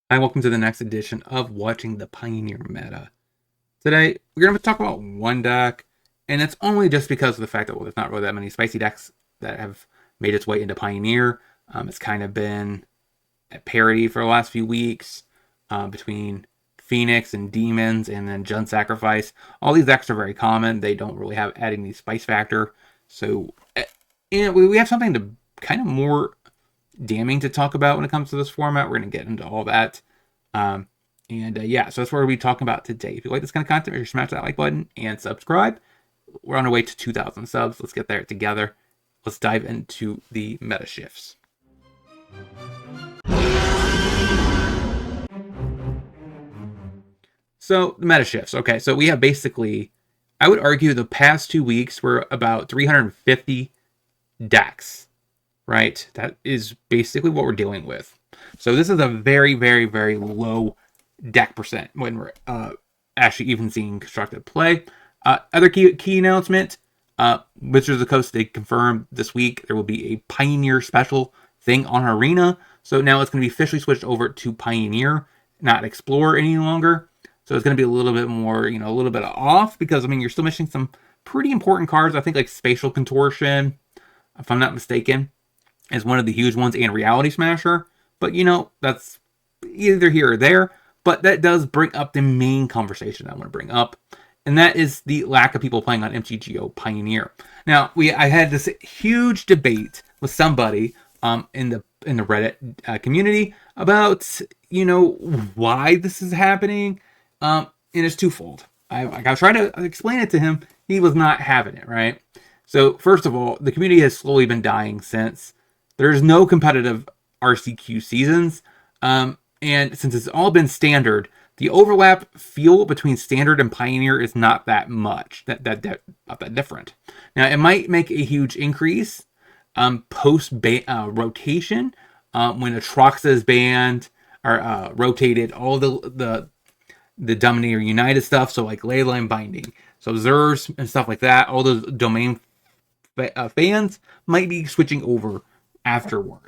Hi, welcome to the next edition of Watching the Pioneer Meta. Today, we're going to talk about one deck, and it's only just because of the fact that, well, there's not really that many spicy decks that have made its way into Pioneer. It's kind of been at parity for the last few weeks between Phoenix and Demons and then Jund Sacrifice. All these decks are very common. They don't really have adding the spice factor. So, and we have something to kind of more damning to talk about when it comes to this format. We're going to get into all that. Yeah, so that's what we'll be talking about today. If you like this kind of content, make sure to smash that like button and subscribe. We're on our way to 2,000 subs. Let's get there together. Let's dive into the meta shifts. So, the meta shifts. Okay, so we have basically, I would argue the past 2 weeks were about 350 decks, right? That is basically what we're dealing with. So this is a very, very, very low deck percent when we're actually even seeing constructed play. Other key announcement, Wizards of the Coast, they confirmed this week there will be a Pioneer special thing on Arena. So now it's going to be officially switched over to Pioneer, not Explorer any longer. So it's going to be a little bit more, a little bit off because, you're still missing some pretty important cards. I think like Spatial Contortion, if I'm not mistaken, is one of the huge ones, and Reality Smasher. But, that's either here or there. But that does bring up the main conversation I want to bring up, and that is the lack of people playing on MTGO Pioneer. Now, I had this huge debate with somebody in the Reddit community about, why this is happening, and it's twofold. I was trying to explain it to him. He was not having it, right? So, first of all, the community has slowly been dying since there's no competitive RCQ seasons. And since it's all been standard, the overlap feel between standard and Pioneer is not that much, not that different. Now, it might make a huge increase post rotation when Atraxa is banned or rotated. All the Dominator United stuff, so like Leyline Binding, so Zers and stuff like that. All those domain fans might be switching over afterwards.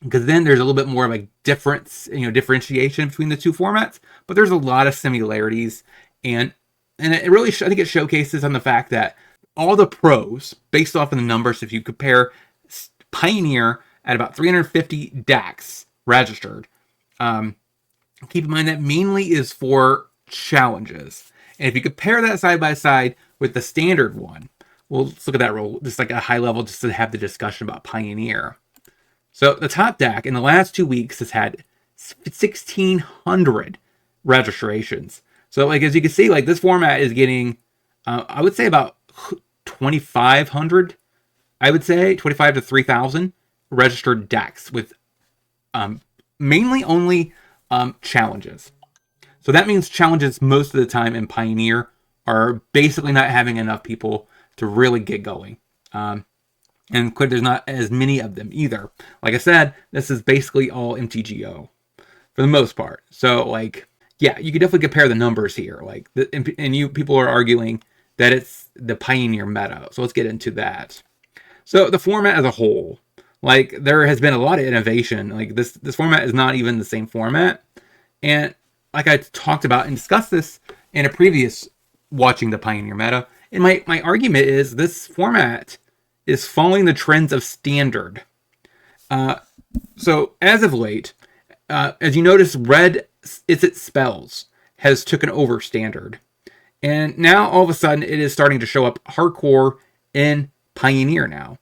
Because then there's a little bit more of a difference, differentiation between the two formats, but there's a lot of similarities, and it really, I think it showcases on the fact that all the pros, based off of the numbers, if you compare Pioneer at about 350 decks registered, keep in mind that mainly is for challenges, and if you compare that side by side with the standard one, well, let's look at that roll, just like a high level, just to have the discussion about Pioneer. So the top deck in the last 2 weeks has had 1,600 registrations. So as you can see, this format is getting, I would say about 2,500. I would say 25 to 3,000 registered decks with mainly only challenges. So that means challenges most of the time in Pioneer are basically not having enough people to really get going. And there's not as many of them either. Like I said, this is basically all MTGO for the most part. So, yeah, you can definitely compare the numbers here. People are arguing that it's the Pioneer meta. So let's get into that. So the format as a whole, there has been a lot of innovation. This format is not even the same format. And like I talked about and discussed this in a previous Watching the Pioneer meta, and my argument is this format is following the trends of standard. So as of late, as you notice, red Izzet spells has taken over standard. And now all of a sudden it is starting to show up hardcore in Pioneer now.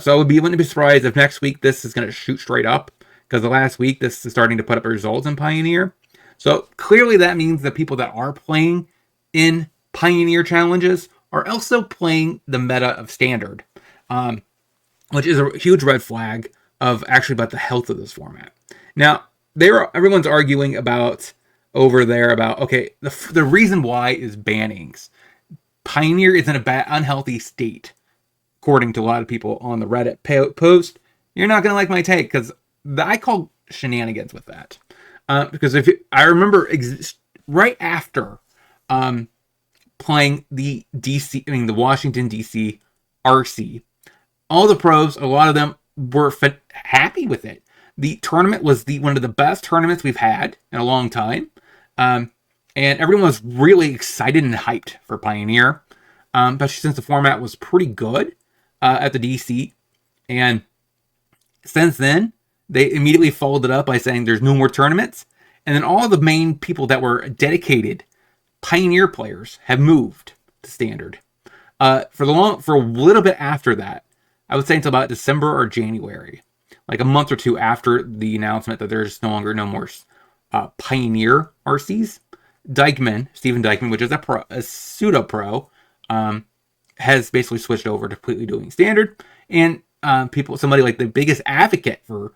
So I wouldn't be surprised if next week this is going to shoot straight up, because the last week this is starting to put up results in Pioneer. So clearly that means that people that are playing in Pioneer challenges are also playing the meta of standard. Which is a huge red flag of actually about the health of this format. Now, everyone's arguing about over there about, okay, the reason why is bannings. Pioneer is in a unhealthy state, according to a lot of people on the Reddit post. You're not going to like my take, because I call shenanigans with that. Because I remember right after playing the Washington, D.C. RC, all the pros, a lot of them were happy with it. The tournament was one of the best tournaments we've had in a long time. And everyone was really excited and hyped for Pioneer, especially since the format was pretty good at the DC. And since then, they immediately followed it up by saying there's no more tournaments. And then all the main people that were dedicated Pioneer players have moved to Standard. For a little bit after that, I would say until about December or January, like a month or two after the announcement that there's no more Pioneer RCs, Stephen Dykman, which is a pseudo pro, has basically switched over to completely doing Standard. And somebody like the biggest advocate for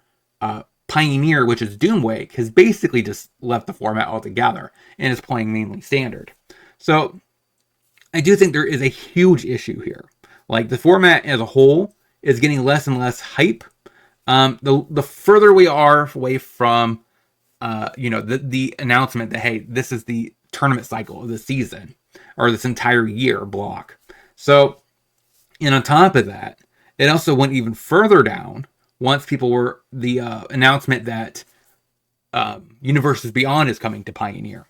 Pioneer, which is Doomwake, has basically just left the format altogether and is playing mainly Standard. So I do think there is a huge issue here. Like, the format as a whole is getting less and less hype. The further we are away from, the announcement that, hey, this is the tournament cycle of the season or this entire year block. So, and on top of that, it also went even further down once people were the announcement that Universes Beyond is coming to Pioneer.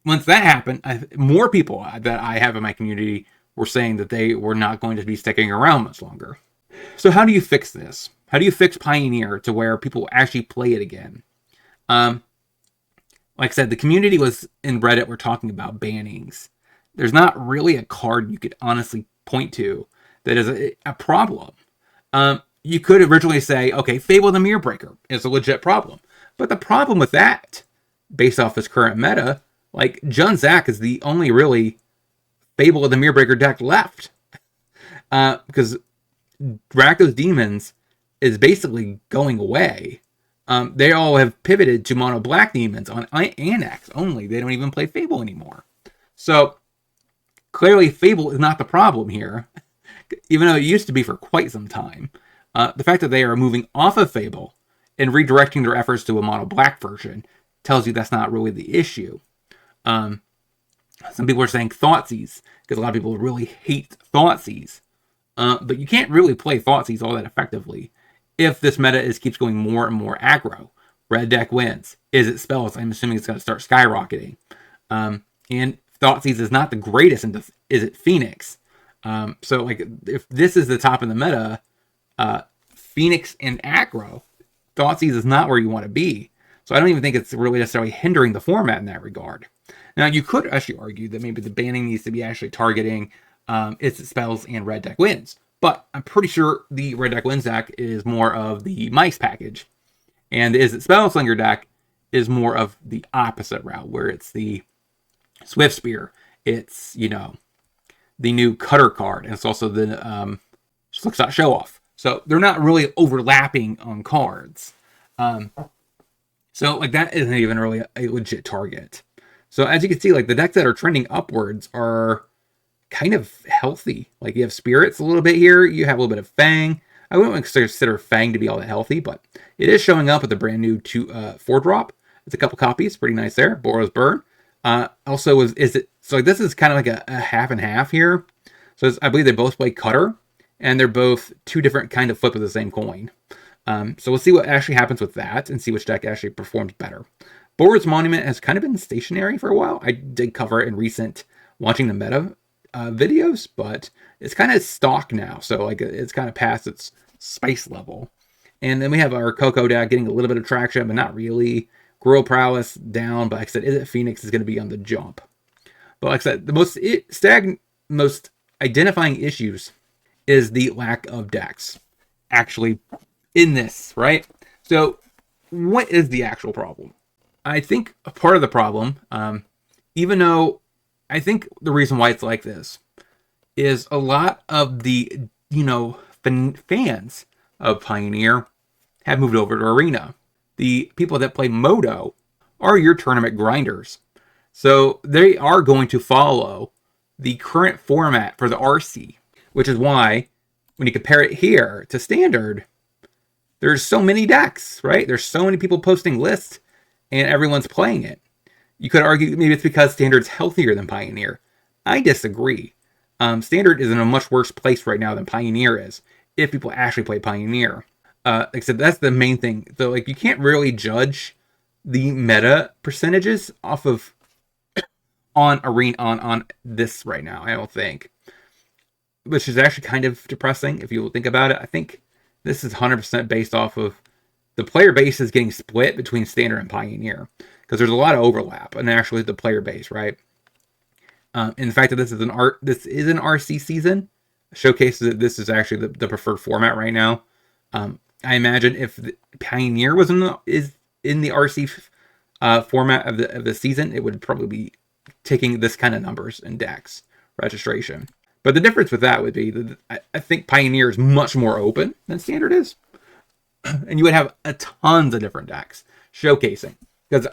Once that happened, more people that I have in my community were saying that they were not going to be sticking around much longer. So how do you fix this? How do you fix Pioneer to where people actually play it again? Like I said, the community was in Reddit were talking about bannings. There's not really a card you could honestly point to that is a problem. You could originally say, okay, Fable the Mirror Breaker is a legit problem. But the problem with that, based off this current meta, like, Jun Zak is the only really Fable of the Mirror Breaker deck left. Because Rakdos Demons is basically going away. They all have pivoted to mono black demons on Anax only. They don't even play Fable anymore. So, clearly Fable is not the problem here, even though it used to be for quite some time. The fact that they are moving off of Fable and redirecting their efforts to a mono black version tells you that's not really the issue. Some people are saying Thoughtseize, because a lot of people really hate Thoughtseize. But you can't really play Thoughtseize all that effectively if this meta keeps going more and more aggro. Red deck wins. Is it spells? I'm assuming it's going to start skyrocketing. And Thoughtseize is not the greatest into Is it Phoenix? So, like, if this is the top of the meta, Phoenix and aggro, Thoughtseize is not where you want to be. So I don't even think it's really necessarily hindering the format in that regard. Now, you could actually argue that maybe the banning needs to be actually targeting Is It Spells and Red Deck Wins. But I'm pretty sure the Red Deck Wins deck is more of the mice package. And the Is It Spellslinger deck is more of the opposite route, where it's the Swift Spear. It's, the new Cutter card. And it's also the Slickshot Show Off. So they're not really overlapping on cards. So, like, that isn't even really a legit target. So, as you can see, like, the decks that are trending upwards are kind of healthy. Like, you have Spirits a little bit here. You have a little bit of Fang. I wouldn't consider Fang to be all that healthy, but it is showing up with a brand new 4-drop. It's a couple copies. Pretty nice there. Boros Burn. Also, so this is kind of like a half and half here. So, I believe they both play Cutter, and they're both two different kind of flip of the same coin. So we'll see what actually happens with that and see which deck actually performs better. Boros Monument has kind of been stationary for a while. I did cover it in recent Watching the Meta videos, but it's kind of stock now. So, like, it's kind of past its spice level. And then we have our Coco deck getting a little bit of traction, but not really. Gruel Prowess down, but like I said, Is It Phoenix is going to be on the jump. But like I said, the most identifying issues is the lack of decks actually in this, right? So what is the actual problem? I think a part of the problem, even though I think the reason why it's like this is a lot of the, fans of Pioneer have moved over to Arena. The people that play Moto are your tournament grinders. So they are going to follow the current format for the RC, which is why when you compare it here to Standard, there's so many decks, right? There's so many people posting lists and everyone's playing it. You could argue maybe it's because Standard's healthier than Pioneer. I disagree. Standard is in a much worse place right now than Pioneer is, if people actually play Pioneer. Like I said, that's the main thing. So like you can't really judge the meta percentages off of on arena on this right now, I don't think. Which is actually kind of depressing if you think about it. I think this is 100% based off of the player base is getting split between standard and pioneer because there's a lot of overlap and actually the player base, right? And the fact that this is an RC season showcases that this is actually the preferred format right now. I imagine if the Pioneer was in the RC format of the season, it would probably be taking this kind of numbers in DAX registration. But the difference with that would be that I think Pioneer is much more open than Standard is. And you would have a tons of different decks showcasing. Because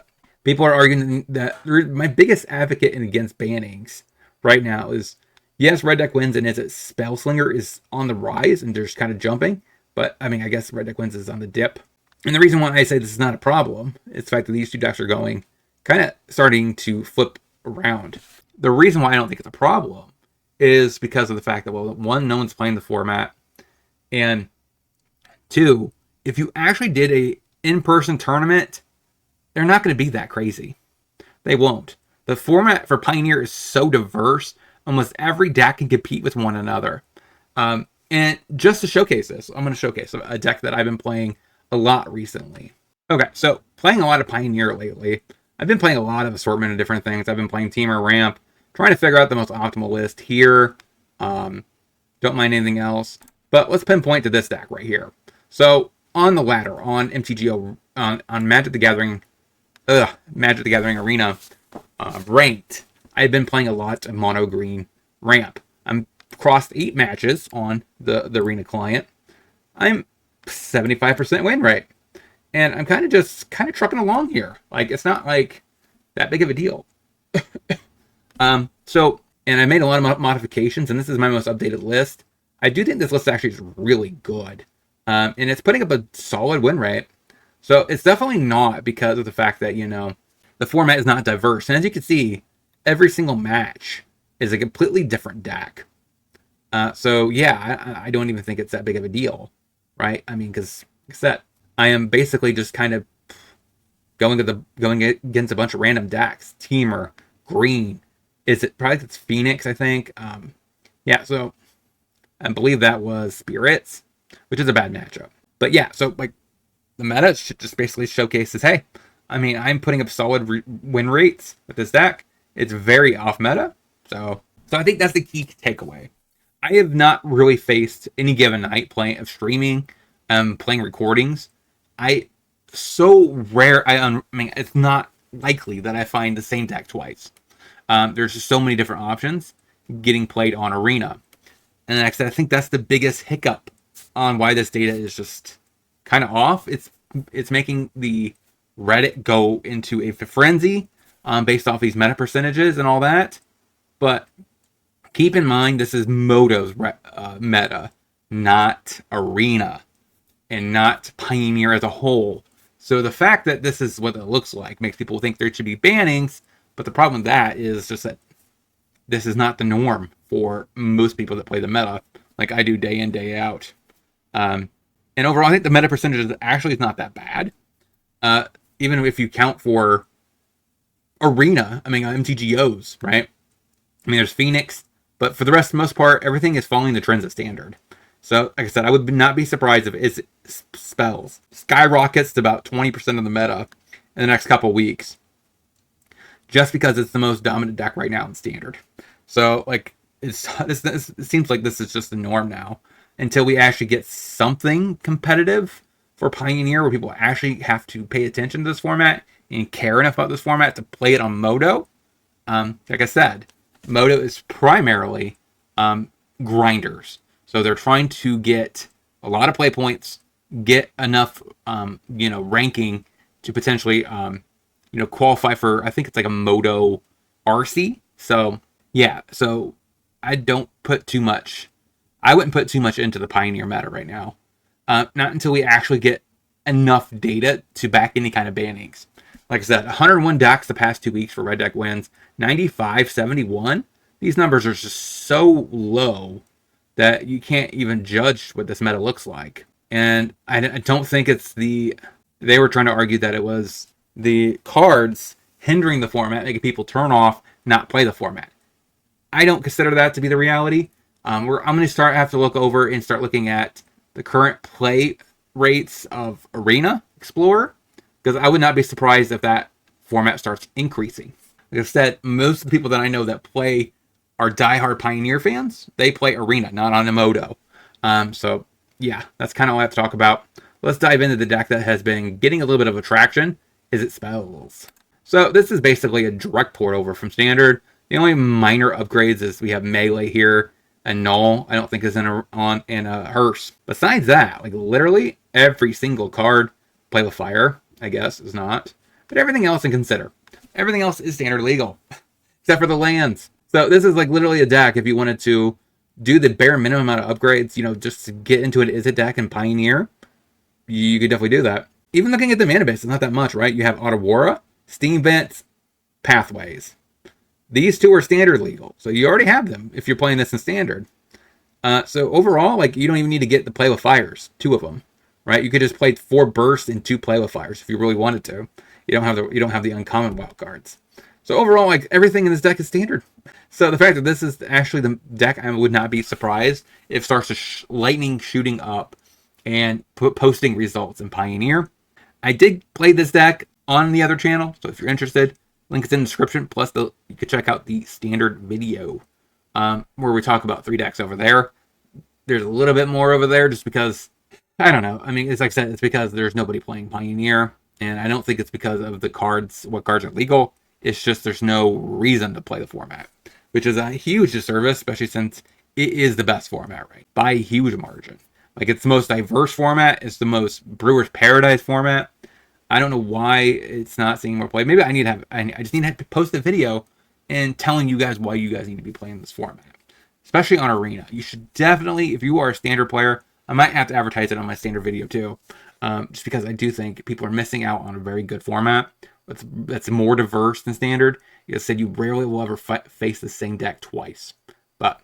people are arguing that my biggest advocate against bannings right now is, yes, Red Deck wins, and is it Spellslinger is on the rise and just kind of jumping. But, I mean, I guess Red Deck wins is on the dip. And the reason why I say this is not a problem is the fact that these two decks are going kind of starting to flip around. The reason why I don't think it's a problem is because of the fact that, well, one, no one's playing the format, and two, if you actually did a in-person tournament, they're not going to be that crazy. They won't. The format for Pioneer is so diverse, almost every deck can compete with one another. And just to showcase this, I'm going to showcase a deck that I've been playing a lot recently. Okay, so playing a lot of Pioneer lately. I've been playing a lot of assortment of different things. I've been playing Teamer Ramp, trying to figure out the most optimal list here. Don't mind anything else. But let's pinpoint to this deck right here. So on the ladder, on MTGO, on Magic the Gathering Arena, ranked, I've been playing a lot of mono green ramp. I'm crossed 8 matches on the arena client. I'm 75% win rate. And I'm kind of trucking along here. Like, it's not like that big of a deal. And I made a lot of modifications, and this is my most updated list. I do think this list actually is really good. And it's putting up a solid win rate. So it's definitely not because of the fact that, the format is not diverse. And as you can see, every single match is a completely different deck. So yeah, I don't even think it's that big of a deal, right? I mean, because like I said, I am basically just kind of going against a bunch of random decks. Teamer, green. It's Phoenix, I think. Yeah, so I believe that was Spirits, which is a bad matchup. But yeah, so like the meta just basically showcases, hey, I mean, I'm putting up solid win rates with this deck. It's very off meta. So I think that's the key takeaway. I have not really faced any given night playing recordings. I mean, it's not likely that I find the same deck twice. There's just so many different options getting played on Arena. And like I said, I think that's the biggest hiccup on why this data is just kind of off. It's making the Reddit go into a frenzy based off these meta percentages and all that. But keep in mind, this is Moto's meta, not Arena, and not Pioneer as a whole. So the fact that this is what it looks like makes people think there should be bannings, but the problem with that is just that this is not the norm for most people that play the meta, like I do day in, day out. And overall, I think the meta percentage actually is not that bad. Even if you count for Arena, I mean, MTGOs, right? I mean, there's Phoenix, but for the rest, most part, everything is following the trends of Standard. So, like I said, I would not be surprised if it spells skyrockets to about 20% of the meta in the next couple weeks, just because it's the most dominant deck right now in Standard. So, like, it seems like this is just the norm now until we actually get something competitive for Pioneer, where people actually have to pay attention to this format and care enough about this format to play it on Moto. Like I said, Moto is primarily grinders. So they're trying to get a lot of play points, get enough, ranking to potentially, qualify for, I think it's like a Moto RC. So, yeah. So I wouldn't put too much into the Pioneer meta right now. Not until we actually get enough data to back any kind of bannings. Like I said, 101 decks the past 2 weeks for Red Deck wins, 95, 71. These numbers are just so low that you can't even judge what this meta looks like. And I don't think it's they were trying to argue that it was the cards hindering the format, making people turn off, not play the format. I don't consider that to be the reality. I'm going to have to look over and start looking at the current play rates of Arena Explorer, because I would not be surprised if that format starts increasing. Like I said, most of the people that I know that play are diehard Pioneer fans. They play Arena, not on Emoto. So yeah, that's kind of all I have to talk about. Let's dive into the deck that has been getting a little bit of attraction. Is it Spells? So this is basically a direct port over from Standard. The only minor upgrades is we have Melee here, and Null I don't think is in a Hearse. Besides that, like literally every single card, Play with Fire, I guess, is not. But everything else in Consider. Everything else is standard legal, except for the lands. So this is like literally a deck if you wanted to do the bare minimum amount of upgrades, you know, just to get into it. Is it deck and Pioneer? You could definitely do that. Even looking at the mana base, it's not that much, right? You have Otawara, Steam Vents, Pathways. These two are standard legal, so you already have them if you're playing this in standard. So overall, like you don't even need to get the Play with Fires, 2 of them, right? You could just play 4 bursts and 2 Play with Fires if you really wanted to. You don't have the uncommon wild cards. So overall, like everything in this deck is standard. So the fact that this is actually the deck, I would not be surprised if it starts to lightning shooting up and posting results in Pioneer. I did play this deck on the other channel, so if you're interested, link is in the description. Plus, you could check out the standard video where we talk about 3 decks over there. There's a little bit more over there just because, I don't know. I mean, it's like I said, it's because there's nobody playing Pioneer, and I don't think it's because of the cards, what cards are legal. It's just there's no reason to play the format, which is a huge disservice, especially since it is the best format, right? By a huge margin. Like, it's the most diverse format. It's the most Brewer's Paradise format. I don't know why it's not seeing more play. Maybe I just need to post a video and telling you guys why you guys need to be playing this format, especially on Arena. You should definitely, if you are a standard player, I might have to advertise it on my standard video too, just because I do think people are missing out on a very good format that's more diverse than standard. Like I said, you rarely will ever face the same deck twice. But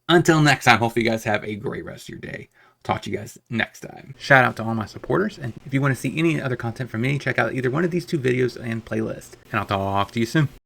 until next time, hopefully you guys have a great rest of your day. Talk to you guys next time. Shout out to all my supporters, and if you want to see any other content from me, check out either one of these 2 videos and playlist. And I'll talk to you soon.